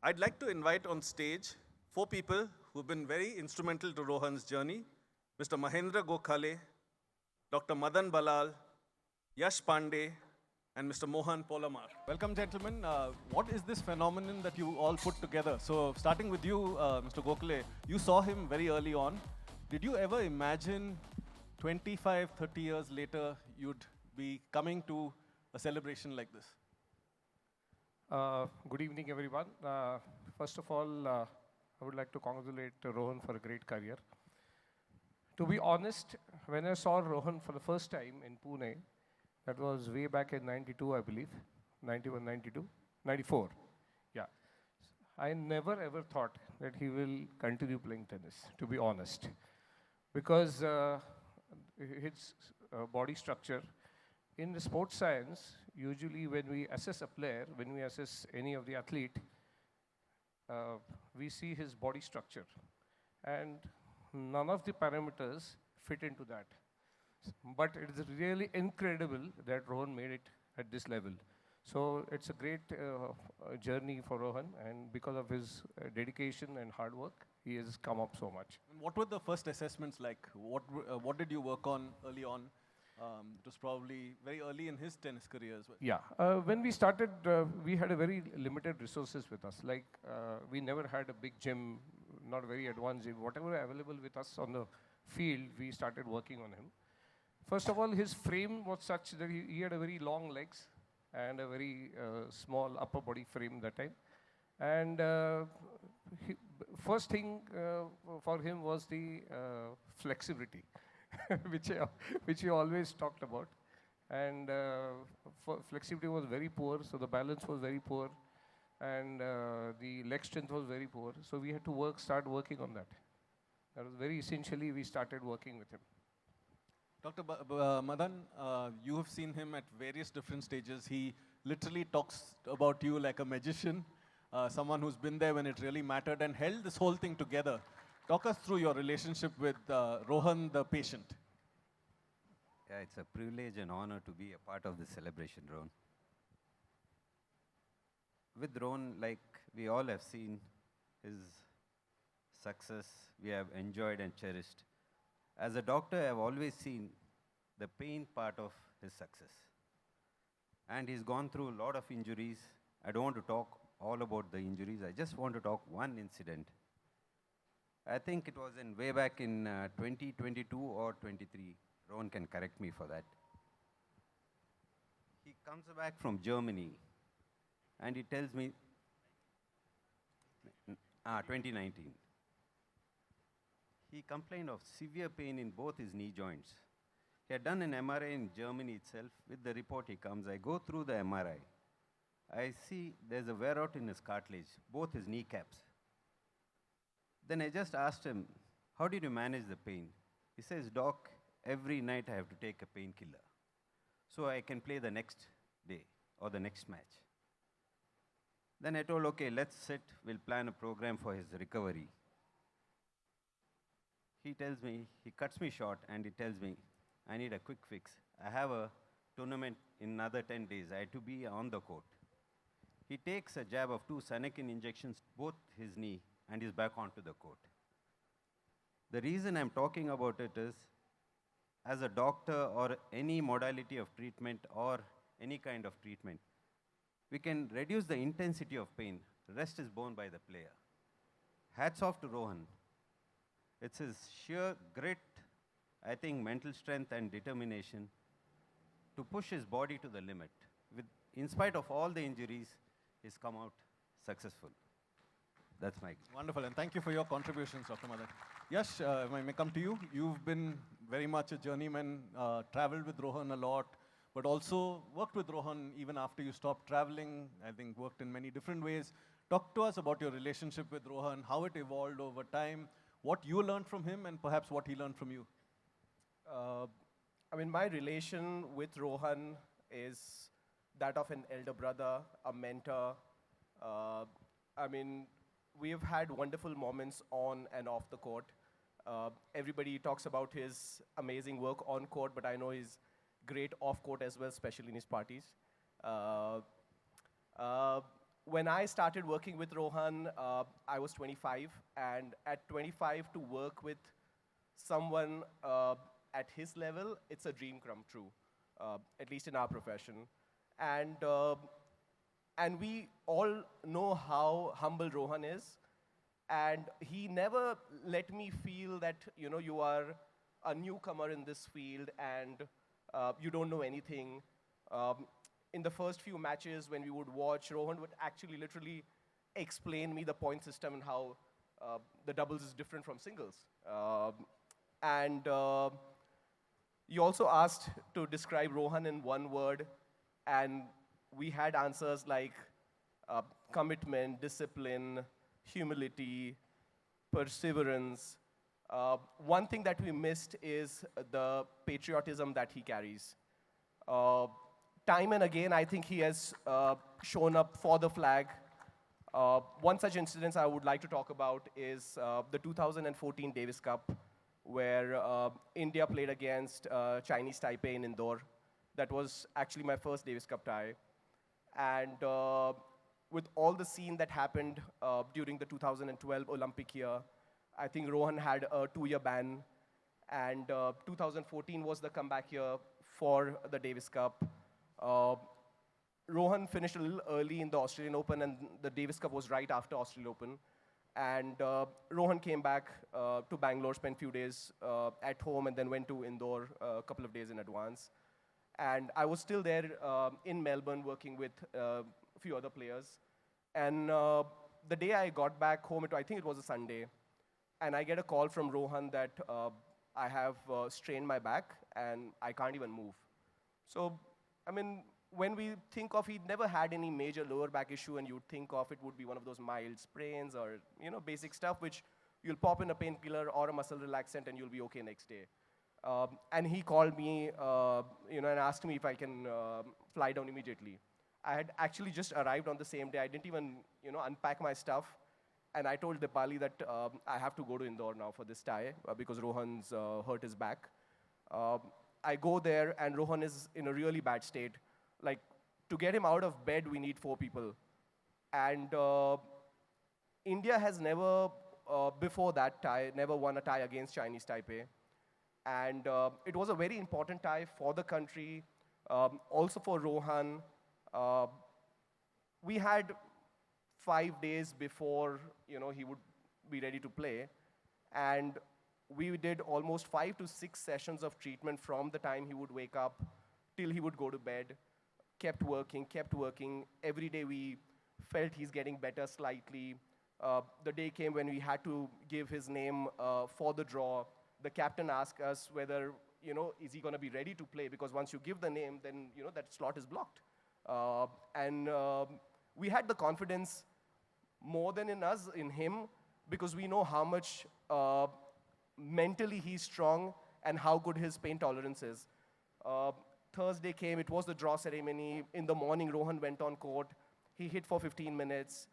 I'd like to invite on stage four people who've been very instrumental to Rohan's journey. Mr. Mahendra Gokhale, Dr. Madan Ballal, Yash Pandey, and Mr. Mohan Polamar. Welcome, gentlemen. What is this phenomenon that you all put together? So, starting with you, Mr. Gokhale, you saw him very early on. Did you ever imagine 25, 30 years later, you'd be coming to a celebration like this? Good evening, everyone. First of all, I would like to congratulate Rohan for a great career. To be honest, when I saw Rohan for the first time in Pune, that was way back in 92, I believe, 91, 92, 94. Yeah. I never ever thought that he will continue playing tennis, to be honest. Because his body structure, in the sports science, usually when we assess a player, when we assess any of the athlete, we see his body structure. And none of the parameters fit into that. But it is really incredible that Rohan made it at this level. So it's a great journey for Rohan, and because of his dedication and hard work, he has come up so much. And what were the first assessments like? What did you work on early on? It was probably very early in his tennis career as well. Yeah, when we started, we had a very limited resources with us. Like, we never had a big gym, not very advanced gym. Whatever available with us on the field, we started working on him. First of all, his frame was such that he had a very long legs and a very small upper body frame that time. And first thing for him was the flexibility, which he always talked about. And flexibility was very poor, so the balance was very poor, and the leg strength was very poor. So we had to start working on that. That was very essentially we started working with him. Dr. Madan, you have seen him at various different stages. He literally talks about you like a magician, someone who's been there when it really mattered and held this whole thing together. Talk us through your relationship with Rohan, the patient. Yeah, it's a privilege and honor to be a part of this celebration, Rohan. With Rohan, like we all have seen his success, we have enjoyed and cherished. As a doctor, I have always seen the pain part of his success. And he's gone through a lot of injuries. I don't want to talk all about the injuries. I just want to talk one incident. I think it was way back in 2022 or 23. Rohan can correct me for that. He comes back from Germany and he tells me, 2019. He complained of severe pain in both his knee joints. He had done an MRI in Germany itself. With the report he comes, I go through the MRI. I see there's a wear out in his cartilage, both his kneecaps. Then I just asked him, how did you manage the pain? He says, Doc, every night I have to take a painkiller so I can play the next day or the next match. Then I told, okay, let's sit, we'll plan a program for his recovery. He tells me, he cuts me short and he tells me, I need a quick fix. I have a tournament in another 10 days. I have to be on the court. He takes a jab of 2 Sanakin injections, both his knee, and is back onto the court. The reason I'm talking about it is, as a doctor or any modality of treatment or any kind of treatment, we can reduce the intensity of pain. The rest is borne by the player. Hats off to Rohan. It's his sheer grit, I think mental strength and determination to push his body to the limit. In spite of all the injuries, he's come out successful. That's my... Wonderful, and thank you for your contributions, Dr. Madan. Yash, if I may come to you. You've been very much a journeyman, traveled with Rohan a lot, but also worked with Rohan even after you stopped traveling. I think worked in many different ways. Talk to us about your relationship with Rohan, how it evolved over time, what you learned from him, and perhaps what he learned from you. I mean, my relation with Rohan is that of an elder brother, a mentor. I mean, we have had wonderful moments on and off the court. Everybody talks about his amazing work on court, but I know he's great off court as well, especially in his parties. when I started working with Rohan, I was 25, and at 25 to work with someone at his level, it's a dream come true, at least in our profession. And, uh, and we all know how humble Rohan is, and he never let me feel that, you know, you are a newcomer in this field and you don't know anything. Um, in the first few matches when we would watch, Rohan would actually literally explain me the point system and how the doubles is different from singles. And you also asked to describe Rohan in one word, and we had answers like commitment, discipline, humility, perseverance. One thing that we missed is the patriotism that he carries. Uh, Time and again, I think he has shown up for the flag. One such incident I would like to talk about is the 2014 Davis Cup, where India played against Chinese Taipei in Indore. That was actually my first Davis Cup tie. And with all the scene that happened during the 2012 Olympic year, I think Rohan had a 2-year ban. And 2014 was the comeback year for the Davis Cup. Rohan finished a little early in the Australian Open, and the Davis Cup was right after Australian Open. And Rohan came back to Bangalore, spent a few days at home, and then went to Indore a couple of days in advance. And I was still there in Melbourne working with a few other players. And the day I got back home, I think it was a Sunday, and I get a call from Rohan that I have strained my back and I can't even move. So, I mean, when we think of, he'd never had any major lower back issue, and you'd think of it would be one of those mild sprains or, you know, basic stuff which you'll pop in a painkiller or a muscle relaxant and you'll be okay next day. And he called me, you know, and asked me if I can fly down immediately. I had actually just arrived on the same day. I didn't even, you know, unpack my stuff. And I told Dipali that I have to go to Indore now for this tie because Rohan's hurt his back. I go there, and Rohan is in a really bad state. Like, to get him out of bed, we need 4 people. And India has never, before that tie, never won a tie against Chinese Taipei. And it was a very important tie for the country, also for Rohan. We had 5 days before, you know, he would be ready to play. And we did almost 5 to 6 sessions of treatment from the time he would wake up till he would go to bed. Kept working, kept working. Every day we felt he's getting better slightly. The day came when we had to give his name for the draw. The captain asked us whether, you know, is he going to be ready to play? Because once you give the name, then, you know, that slot is blocked. And we had the confidence more than in us, in him, because we know how much mentally he's strong and how good his pain tolerance is. Thursday came, it was the draw ceremony. In the morning, Rohan went on court. He hit for 15 minutes.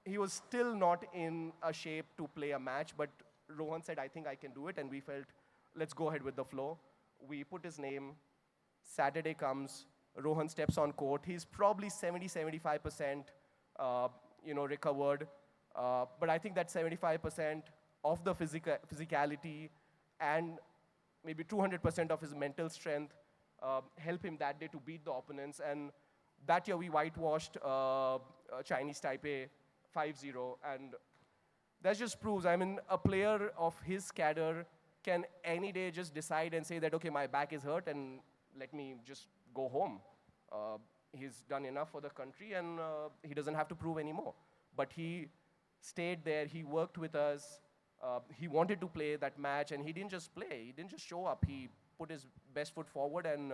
He was still not in a shape to play a match, but Rohan said, I think I can do it, and we felt, let's go ahead with the flow. We put his name. Saturday comes, Rohan steps on court. He's probably 70-75% you know, recovered. But I think that 75% of the physicality and maybe 200% of his mental strength help him that day to beat the opponents. And that year we whitewashed Chinese Taipei 5-0. And that just proves, I mean, a player of his cadre can any day just decide and say that, okay, my back is hurt and let me just go home. He's done enough for the country, and he doesn't have to prove anymore. But he stayed there, he worked with us, he wanted to play that match, and he didn't just play, he didn't just show up, he put his best foot forward and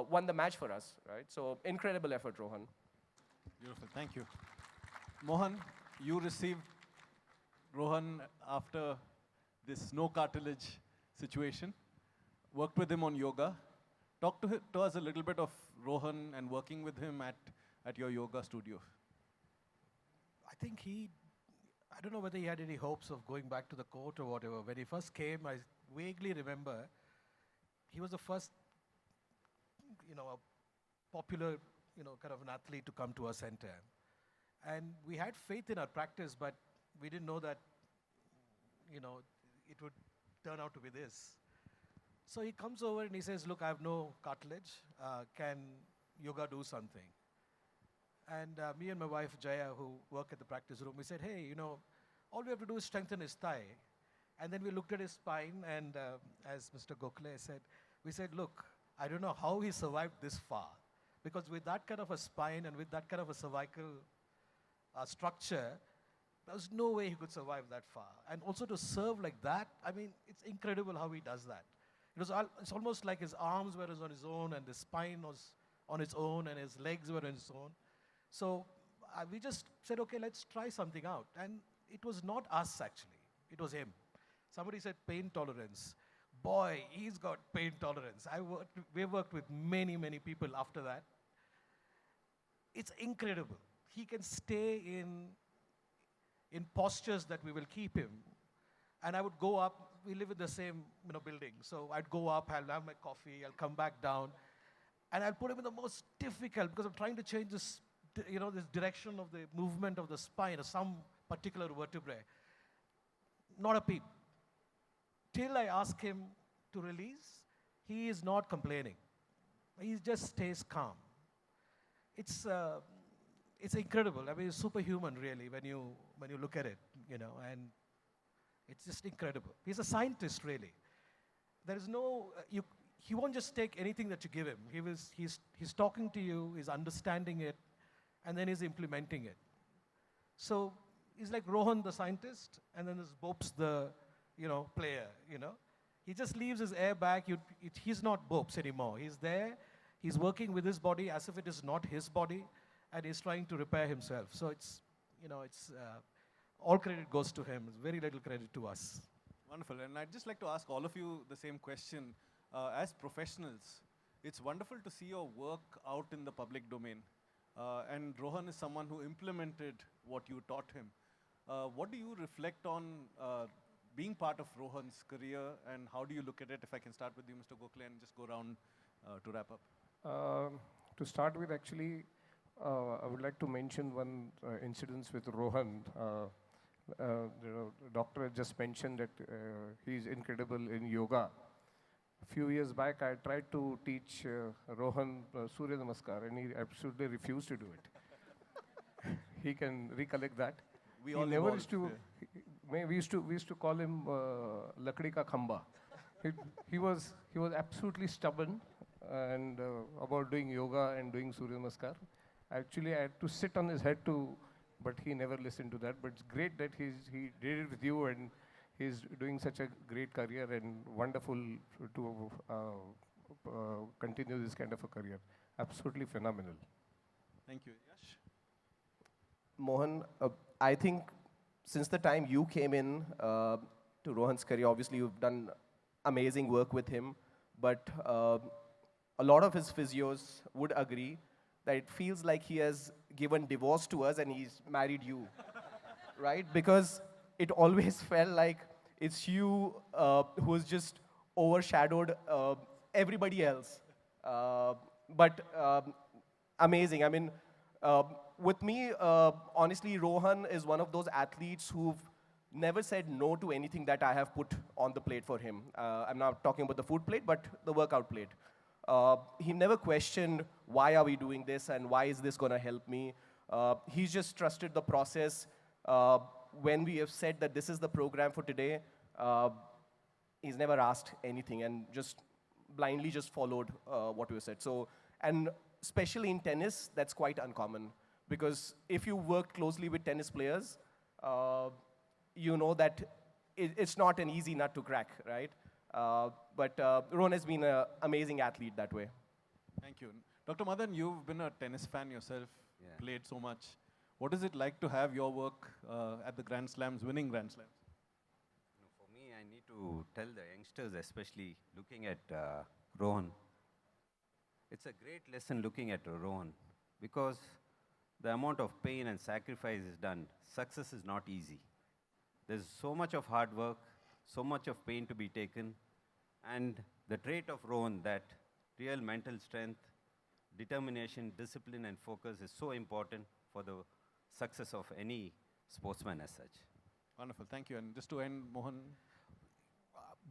won the match for us, right? So, incredible effort, Rohan. Beautiful, thank you. Mohan, you received Rohan after this no cartilage situation, worked with him on yoga. Talk to us a little bit of Rohan and working with him at your yoga studio. I think I don't know whether he had any hopes of going back to the court or whatever. When he first came, I vaguely remember he was the first, you know, a popular kind of an athlete to come to our center. And we had faith in our practice, but we didn't know that, it would turn out to be this. So he comes over and he says, look, I have no cartilage. Can yoga do something? And me and my wife, Jaya, who work at the practice room, we said, hey, all we have to do is strengthen his thigh. And then we looked at his spine, and as Mr. Gokhale said, we said, look, I don't know how he survived this far. Because with that kind of a spine and with that kind of a cervical structure, there was no way he could survive that far. And also to serve like that, I mean, it's incredible how he does that. It's almost like his arms were on his own, and the spine was on its own, and his legs were on his own. So we just said, okay, let's try something out. And it was not us, actually. It was him. Somebody said pain tolerance. Boy, he's got pain tolerance. We've worked with many, many people after that. It's incredible. He can stay in postures that we will keep him. And I would go up. We live in the same building. So I'd go up, I'll have my coffee, I'll come back down. And I'll put him in the most difficult, because I'm trying to change this, this direction of the movement of the spine or some particular vertebrae. Not a peep. Till I ask him to release, he is not complaining. He just stays calm. It's incredible. I mean, it's superhuman, really, when you look at it, and it's just incredible. He's a scientist, really. There is no, he won't just take anything that you give him. He's talking to you, he's understanding it, and then he's implementing it. So he's like Rohan, the scientist, and then there's Bopes, the player. He just leaves his air back. He's not Bopes anymore. He's there. He's working with his body as if it is not his body, and he's trying to repair himself. So it's all credit goes to him. Very little credit to us. Wonderful. And I'd just like to ask all of you the same question. As professionals, it's wonderful to see your work out in the public domain. And Rohan is someone who implemented what you taught him. What do you reflect on being part of Rohan's career, and how do you look at it? If I can start with you, Mr. Gokhale, and just go around to wrap up. To start with, actually, I would like to mention one incident with Rohan. The doctor had just mentioned that he's incredible in yoga. A few years back, I tried to teach Rohan Surya Namaskar, and he absolutely refused to do it. He can recollect that. We He all never evolved, used to. yeah. We used to call him Lakdi ka khamba. He was absolutely stubborn and about doing yoga and doing Surya Namaskar. Actually, I had to sit on his head but he never listened to that. But it's great that he did it with you, and he's doing such a great career, and wonderful to continue this kind of a career. Absolutely phenomenal. Thank you. Yash? Mohan, I think since the time you came in to Rohan's career, obviously you've done amazing work with him, but a lot of his physios would agree that it feels like he has given divorce to us and he's married you, right? Because it always felt like it's you who's just overshadowed everybody else. But amazing. I mean, with me, honestly, Rohan is one of those athletes who've never said no to anything that I have put on the plate for him. I'm not talking about the food plate, but the workout plate. He never questioned, why are we doing this and why is this going to help me? He's just trusted the process. When we have said that this is the program for today, he's never asked anything and just blindly just followed what we said. So, and especially in tennis, that's quite uncommon, because if you work closely with tennis players, you know that it's not an easy nut to crack, right? But Rohan has been an amazing athlete that way. Thank you. Dr. Madan, you've been a tennis fan yourself, Yeah. played so much. What is it like to have your work at the Grand Slams, winning Grand Slams? For me, I need to tell the youngsters, especially looking at Rohan. It's a great lesson looking at Rohan, because the amount of pain and sacrifice is done. Success is not easy. There's so much of hard work, so much of pain to be taken, and the trait of Rohan, that real mental strength, determination, discipline, and focus is so important for the success of any sportsman as such. Wonderful, thank you. And just to end, Mohan.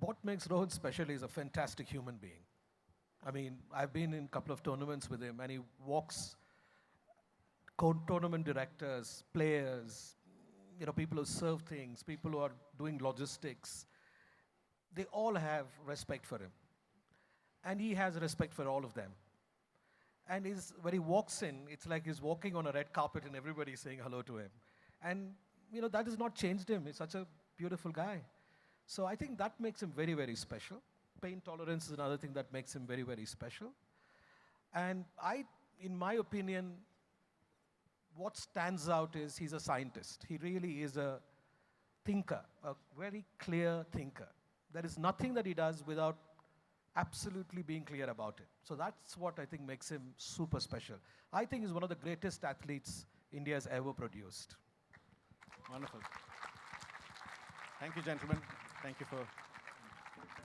What makes Rohan special is a fantastic human being. I mean, I've been in a couple of tournaments with him, and he walks tournament directors, players, people who serve things, people who are doing logistics. They all have respect for him. And he has respect for all of them. And when he walks in, it's like he's walking on a red carpet and everybody's saying hello to him. And, that has not changed him. He's such a beautiful guy. So I think that makes him very, very special. Pain tolerance is another thing that makes him very, very special. And in my opinion, what stands out is he's a scientist. He really is a thinker, a very clear thinker. There is nothing that he does without absolutely being clear about it. So that's what I think makes him super special. I think he's one of the greatest athletes India has ever produced. Wonderful. Thank you, gentlemen. Thank you for